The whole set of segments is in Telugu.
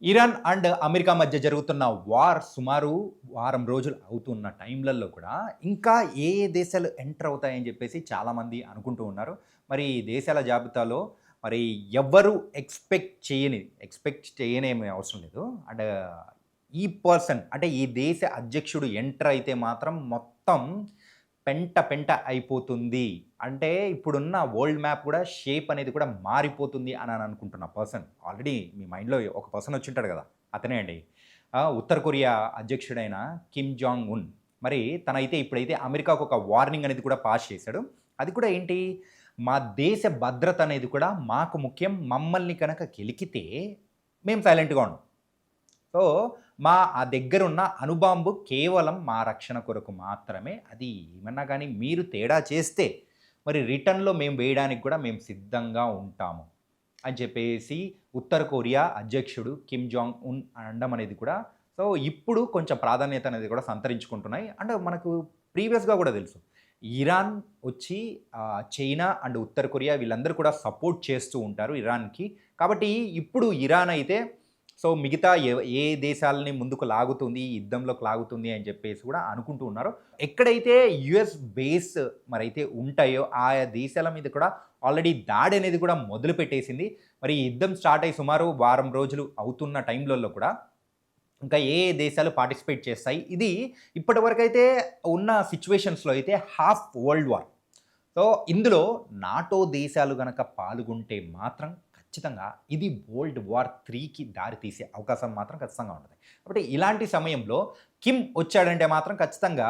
ఇరాన్ అండ్ అమెరికా మధ్య జరుగుతున్న వార్ సుమారు వారం రోజులు అవుతున్న టైంలలో కూడా ఇంకా ఏ ఏ దేశాలు ఎంటర్ అవుతాయని చెప్పేసి చాలామంది అనుకుంటూ ఉన్నారు. మరి ఈ దేశాల జాబితాలో మరి ఎవ్వరు ఎక్స్‌పెక్ట్ చేయనేమి అవసరం లేదు. అండ్ ఈ పర్సన్ అంటే ఈ దేశ అధ్యక్షుడు ఎంటర్ అయితే మాత్రం మొత్తం పెంట పెంట అయిపోతుంది. అంటే ఇప్పుడున్న వరల్డ్ మ్యాప్ కూడా షేప్ అనేది కూడా మారిపోతుంది అని అనుకుంటున్న పర్సన్. ఆల్రెడీ మీ మైండ్‌లో ఒక పర్సన్ వచ్చుంటాడు గదా! అతనే అండి. ఉత్తర కొరియా అధ్యక్షుడైన కిమ్ జాంగ్ ఉన్. మరి తనైతే ఇప్పుడైతే అమెరికాకు ఒక వార్నింగ్ అనేది కూడా పాస్ చేశాడు. అది కూడా ఏంటి? మా దేశ భద్రత అనేది కూడా మాకు ముఖ్యం. మమ్మల్ని కనుక కెలికితే మేము సైలెంట్‌గా ఉండం. సో, ఆ దగ్గరున్న అణుబాంబు కేవలం మా రక్షణ కొరకు మాత్రమే. అది ఏమన్నా గానీ మీరు తేడా చేస్తే, మరి రిటర్న్‌లో మేము వేయడానికి కూడా మేము సిద్ధంగా ఉంటాము. అని చెప్పేసి ఉత్తర కొరియా అధ్యక్షుడు కిమ్ జాంగ్ ఉన్ అనడం అనేది కూడా సో, ఇప్పుడు కొంచెం ప్రాధాన్యత అనేది కూడా సంతరించుకుంటున్నాయి. అండ్ మనకు ప్రీవియస్‌గా కూడా తెలుసు. ఇరాన్ వచ్చి చైనా అండ్ ఉత్తర కొరియా వీళ్ళందరూ కూడా సపోర్ట్ చేస్తూ ఉంటారు ఇరాన్‌కి. కాబట్టి ఇప్పుడు ఇరాన్ అయితే సో, మిగతా ఏ దేశాలని ముందుకు లాగుతుంది, ఈ యుద్ధంలోకి లాగుతుంది అని చెప్పేసి కూడా అనుకుంటూ ఉన్నారు. ఎక్కడైతే యూఎస్ బేస్ మరైతే ఉంటాయో, ఆయా దేశాల మీద కూడా ఆల్రెడీ దాడి అనేది కూడా మొదలుపెట్టేసింది. మరి ఈ యుద్ధం స్టార్ట్ అయ్యి సుమారు వారం రోజులు అవుతున్న టైంలలో కూడా ఇంకా ఏ ఏ దేశాలు పార్టిసిపేట్ చేస్తాయి. ఇది ఇప్పటివరకైతే ఉన్న సిట్యుయేషన్స్‌లో అయితే హాఫ్ వరల్డ్ వార్. సో, ఇందులో నాటో దేశాలు గనక పాల్గొంటే మాత్రం ఖచ్చితంగా ఇది వరల్డ్ వార్ 3కి దారి తీసే అవకాశం మాత్రం ఖచ్చితంగా ఉంటది. కాబట్టి ఇలాంటి సమయంలో కిమ్ వచ్చాడంటే మాత్రం ఖచ్చితంగా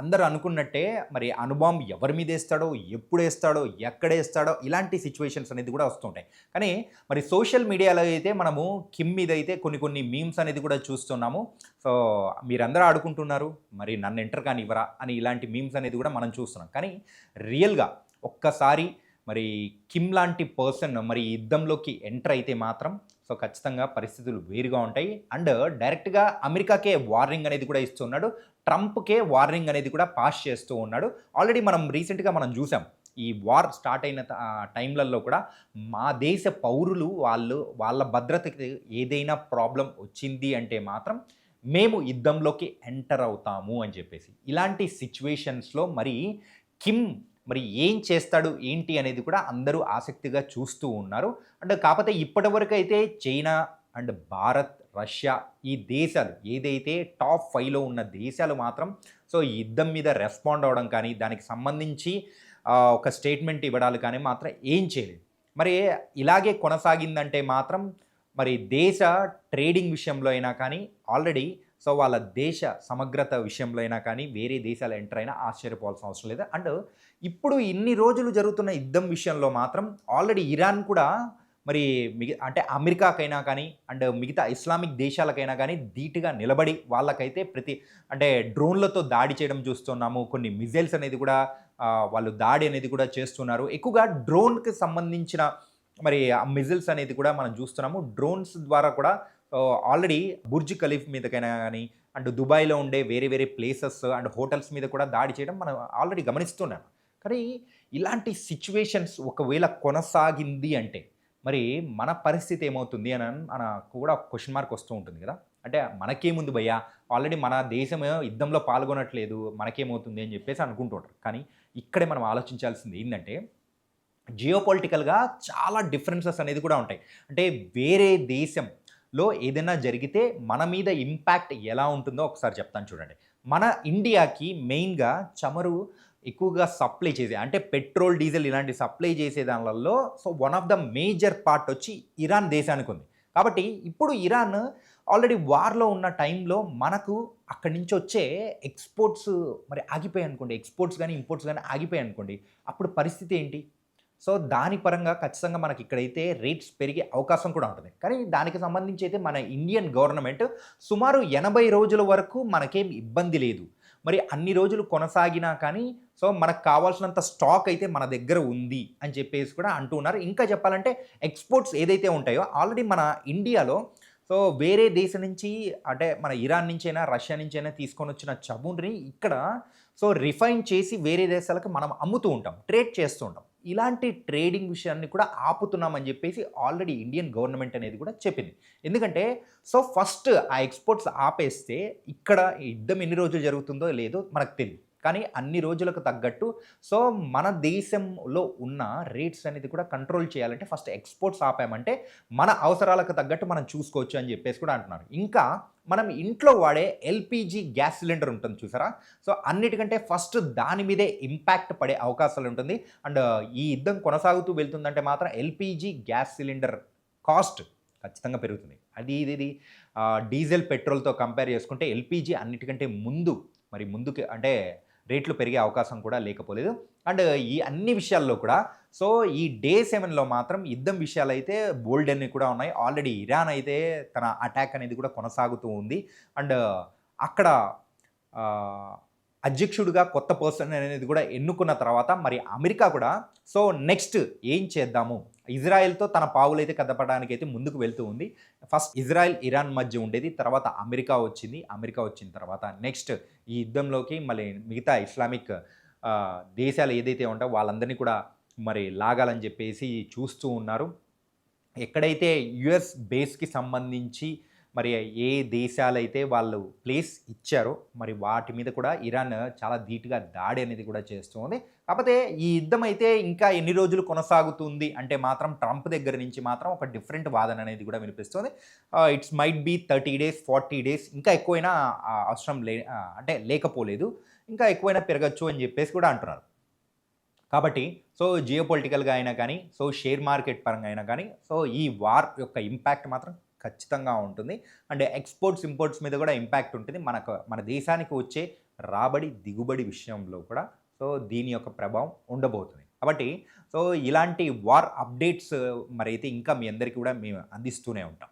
అందరూ అనుకున్నట్టే మరి అణుబాంబ్ ఎవరి మీదేస్తాడో, ఎప్పుడేస్తాడో, ఎక్కడేస్తాడో ఇలాంటి సిట్యుయేషన్స్ అనేది కూడా వస్తుంటాయి. కానీ మరి సోషల్ మీడియాలో అయితే మనము కిమ్ మీదైతే కొన్ని కొన్ని మీమ్స్ అనేది కూడా చూస్తున్నాము. సో, మీరందరూ ఆడుకుంటున్నారు. మరి నన్ను ఎంటర్ కానివ్వరా అని ఇలాంటి మీమ్స్ అనేది కూడా మనం చూస్తున్నాం. కానీ రియల్‌గా ఒక్కసారి మరి కిమ్ లాంటి పర్సన్ మరి ఈ యుద్ధంలోకి ఎంటర్ అయితే మాత్రం సో ఖచ్చితంగా పరిస్థితులు వేరుగా ఉంటాయి. అండ్ డైరెక్ట్‌గా అమెరికాకే వార్నింగ్ అనేది కూడా ఇస్తున్నాడు. ట్రంప్‌కే వార్నింగ్ అనేది కూడా పాస్ చేస్తూ ఉన్నాడు. ఆల్రెడీ మనం రీసెంట్‌గా మనం చూసాం. ఈ వార్ స్టార్ట్ అయిన టైంలలో కూడా మా దేశ పౌరులు వాళ్ళ భద్రతకి ఏదైనా ప్రాబ్లమ్ వచ్చింది అంటే మాత్రం మేము యుద్ధంలోకి ఎంటర్ అవుతాము అని చెప్పేసి. ఇలాంటి సిట్యుయేషన్స్‌లో మరి కిమ్ మరి ఏం చేస్తాడు, ఏంటి అనేది కూడా అందరూ ఆసక్తిగా చూస్తూ ఉన్నారు. అండ్ కాపోతే ఇప్పటివరకైతే చైనా అండ్ భారత్, రష్యా ఈ దేశాలు ఏదైతే టాప్ 5లో ఉన్న దేశాలు మాత్రం సో, ఈ యుద్ధం మీద రెస్పాండ్ అవ్వడం కానీ, దానికి సంబంధించి ఒక స్టేట్మెంట్ ఇవ్వడాలు కానీ మాత్రం ఏం చేయలేదు. మరి ఇలాగే కొనసాగిందంటే మాత్రం మరి దేశ ట్రేడింగ్ విషయంలో అయినా కానీ ఆల్రెడీ సో, వాళ్ళ దేశ సమగ్రత విషయంలో అయినా కానీ వేరే దేశాలు ఎంటర్ అయినా ఆశ్చర్యపోవాల్సిన అవసరం లేదు. అండ్ ఇప్పుడు ఇన్ని రోజులు జరుగుతున్న యుద్ధం విషయంలో మాత్రం ఆల్రెడీ ఇరాన్ కూడా మరి అంటే అమెరికాకైనా కానీ అండ్ మిగతా ఇస్లామిక్ దేశాలకైనా కానీ ధీటుగా నిలబడి వాళ్ళకైతే అంటే డ్రోన్‌లతో దాడి చేయడం చూస్తున్నాము. కొన్ని మిసైల్స్ అనేది కూడా వాళ్ళు దాడి అనేది కూడా చేస్తున్నారు. ఎక్కువగా డ్రోన్‌కి సంబంధించిన మరి ఆ మిసైల్స్ అనేది కూడా మనం చూస్తున్నాము. డ్రోన్స్ ద్వారా కూడా ఆల్రెడీ బుర్జ్ ఖలీఫ్ మీదకైనా గానీ అండ్ దుబాయ్‌లో ఉండే వేరే వేరే ప్లేసెస్ అండ్ హోటల్స్ మీద కూడా దాడి చేయడం మనం ఆల్రెడీ గమనిస్తున్నాం. కానీ ఇలాంటి సిట్యుయేషన్స్ ఒకవేళ కొనసాగింది అంటే మరి మన పరిస్థితి ఏమవుతుంది అని మనకు కూడా క్వెషన్ మార్క్ వస్తూ ఉంటుంది కదా! అంటే మనకేముంది భయ్యా ఆల్రెడీ మన దేశం యుద్ధంలో పాల్గొనట్లేదు. మనకేమవుతుంది అని చెప్పేసి అనుకుంటూ ఉంటారు. కానీ ఇక్కడే మనం ఆలోచించాల్సింది ఏందంటే జియోపొలిటికల్‌గా చాలా డిఫరెన్సెస్ అనేది కూడా ఉంటాయి. అంటే వేరే దేశంలో ఏదైనా జరిగితే మన మీద ఇంపాక్ట్ ఎలా ఉంటుందో ఒకసారి చెప్తాను చూడండి. మన ఇండియాకి మెయిన్‌గా చమురు ఎక్కువగా సప్లై చేసే అంటే పెట్రోల్, డీజిల్ ఇలాంటి సప్లై చేసే దాన్లలో so, one of the major part వచ్చి ఇరాన్ దేశానికి ఉంది. కాబట్టి ఇప్పుడు ఇరాన్ ఆల్రెడీ వార్‌లో ఉన్న టైంలో మనకు అక్కడి నుంచి వచ్చే ఎక్స్‌పోర్ట్స్ మరి ఆగిపోయాయనుకోండి. ఎక్స్‌పోర్ట్స్ గాని, ఇంపోర్ట్స్ గాని ఆగిపోయాయనుకోండి. అప్పుడు పరిస్థితి ఏంటి? సో, దాని పరంగా ఖచ్చితంగా మనకిక్కడైతే రేట్స్ పెరిగే అవకాశం కూడా ఉంటుంది. కానీ దానికి సంబంధించి అయితే మన ఇండియన్ గవర్నమెంట్ సుమారు 80 రోజుల వరకు మనకేం ఇబ్బంది లేదు. మరి అన్ని రోజులు కొనసాగినా కానీ సో, మనకు కావాల్సినంత స్టాక్ అయితే మన దగ్గర ఉంది అని చెప్పేసి కూడా అంటూ ఉన్నారు. ఇంకా చెప్పాలంటే ఎక్స్‌పోర్ట్స్ ఏదైతే ఉంటాయో ఆల్రెడీ మన ఇండియాలో సో, వేరే దేశం నుంచి అంటే మన ఇరాన్ నుంచైనా, రష్యా నుంచైనా తీసుకొనొచ్చిన చమురుని ఇక్కడ సో, రిఫైన్ చేసి వేరే దేశాలకు మనం అమ్ముతూ ఉంటాం. ట్రేడ్ చేస్తూ ఉంటాం. ఇలాంటి ట్రేడింగ్ విషయాన్ని కూడా ఆపుతున్నామని చెప్పేసి ఆల్రెడీ ఇండియన్ గవర్నమెంట్ అనేది కూడా చెప్పింది. ఎందుకంటే సో ఫస్ట్ ఆ ఎక్స్‌పోర్ట్స్ ఆపేస్తే ఇక్కడ యుద్ధం ఎన్ని రోజులు జరుగుతుందో లేదో మనకు తెలీదు. కానీ అన్ని రోజులకు తగ్గట్టు సో మన దేశంలో ఉన్న రేట్స్ అనేది కూడా కంట్రోల్ చేయాలంటే ఫస్ట్ ఎక్స్‌పోర్ట్స్ ఆపామంటే మన అవసరాలకు తగ్గట్టు మనం చూసుకోవచ్చు అని చెప్పేసి కూడా అంటున్నారు. ఇంకా మనం ఇంట్లో వాడే ఎల్‌పీజీ గ్యాస్ సిలిండర్ ఉంటుంది చూసారా? సో అన్నిటికంటే ఫస్ట్ దాని మీదే ఇంపాక్ట్ పడే అవకాశాలు ఉంటుంది. అండ్ ఈ యుద్ధం కొనసాగుతూ వెళ్తుందంటే మాత్రం ఎల్‌పీజీ గ్యాస్ సిలిండర్ కాస్ట్ ఖచ్చితంగా పెరుగుతుంది. అది ఇది డీజిల్, పెట్రోల్‌తో కంపేర్ చేసుకుంటే ఎల్‌పీజీ అన్నిటికంటే మరి ముందుకి అంటే రేట్లు పెరిగే అవకాశం కూడా లేకపోలేదు. అండ్ ఈ అన్ని విషయాల్లో కూడా సో ఈ డే 7లో మాత్రం యుద్ధం విషయాలైతే బోలెడన్ని కూడా ఉన్నాయి. ఆల్రెడీ ఇరాన్ అయితే తన అటాక్ అనేది కూడా కొనసాగుతూ ఉంది. అండ్ అక్కడ అధ్యక్షుడిగా కొత్త పర్సన్ అనేది కూడా ఎన్నుకున్న తర్వాత మరి అమెరికా కూడా సో నెక్స్ట్ ఏం చేద్దాము, ఇజ్రాయెల్‌తో తన పావులైతే కదపడానికైతే ముందుకు వెళ్తూ ఉంది. ఫస్ట్ ఇజ్రాయెల్, ఇరాన్ మధ్య ఉండేది. తర్వాత అమెరికా వచ్చింది. అమెరికా వచ్చిన తర్వాత నెక్స్ట్ ఈ యుద్ధంలోకి మళ్ళీ మిగతా ఇస్లామిక్ దేశాలు ఏదైతే ఉంటాయో వాళ్ళందరినీ కూడా మరి లాగాలని చెప్పేసి చూస్తూ ఉన్నారు. ఎక్కడైతే యుఎస్ బేస్‌కి సంబంధించి మరి ఏ దేశాలైతే వాళ్ళు ప్లేస్ ఇచ్చారో మరి వాటి మీద కూడా ఇరాన్ చాలా ధీటుగా దాడి అనేది కూడా చేస్తూ ఉంది. కాకపోతే ఈ యుద్ధం అయితే ఇంకా ఎన్ని రోజులు కొనసాగుతుంది అంటే మాత్రం ట్రంప్ దగ్గర నుంచి మాత్రం ఒక డిఫరెంట్ వాదన అనేది కూడా వినిపిస్తుంది. It's might be 30 days, 40 days ఇంకా ఎక్కువైనా అవసరం అంటే లేకపోలేదు. ఇంకా ఎక్కువైనా పెరగచ్చు అని చెప్పేసి కూడా అంటున్నారు. కాబట్టి సో జియోపొలిటికల్‌గా అయినా కానీ, సో షేర్ మార్కెట్ పరంగా అయినా కానీ, సో ఈ వార్ యొక్క ఇంపాక్ట్ మాత్రం ఖచ్చితంగా ఉంటుంది. అండ్ ఎక్స్‌పోర్ట్స్, ఇంపోర్ట్స్ మీద కూడా ఇంపాక్ట్ ఉంటుంది. మన దేశానికి వచ్చే రాబడి, దిగుబడి విషయంలో కూడా సో దీని యొక్క ప్రభావం ఉండబోతుంది. కాబట్టి సో ఇలాంటి వార్ అప్డేట్స్ మరైతే ఇంకా మీ అందరికీ కూడా మేము అందిస్తూనే ఉంటాం.